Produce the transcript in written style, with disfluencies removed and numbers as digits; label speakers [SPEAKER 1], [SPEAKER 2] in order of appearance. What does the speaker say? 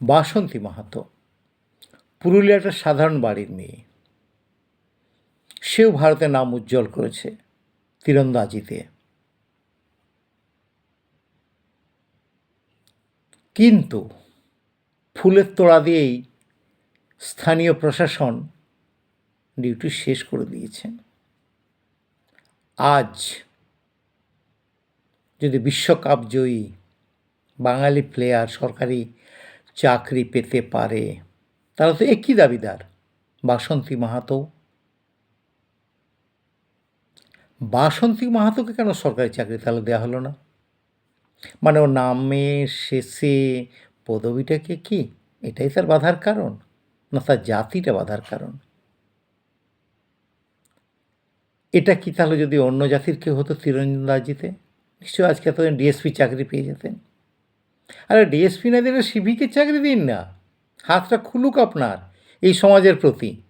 [SPEAKER 1] বাসন্তী মাহাতো পুরুলিয়ার একটা সাধারণ বাড়ির মেয়ে। সেও ভারতের নাম উজ্জ্বল করেছে তীরন্দাজিতে। কিন্তু ফুলের তোড়া দিয়েই স্থানীয় প্রশাসন ডিউটি শেষ করে দিয়েছেন। আজ যদি বিশ্বকাপ জয়ী বাঙালি প্লেয়ার সরকারি চাকরি পেতে পারে, তারা তো একই দাবিদার, বাসন্তী মাহাতো। বাসন্তী মাহাতোকে কেন সরকারি চাকরি তাহলে দেওয়া হলো না? মানে ওর নামের শেষে পদবিটাকে কি এটাই তার বাধার কারণ, না তার জাতিটা বাধার কারণ? এটা কি তাহলে যদি অন্য জাতির কেউ হতো তীরন্দাজিতে, নিশ্চয়ই আজকে এতদিন ডিএসপি চাকরি পেয়ে যেতেন। আরে ডিএসপি না দিলে সিভিকে চাকরি দিন না, হাতটা খুলুক আপনার এই সমাজের প্রতি।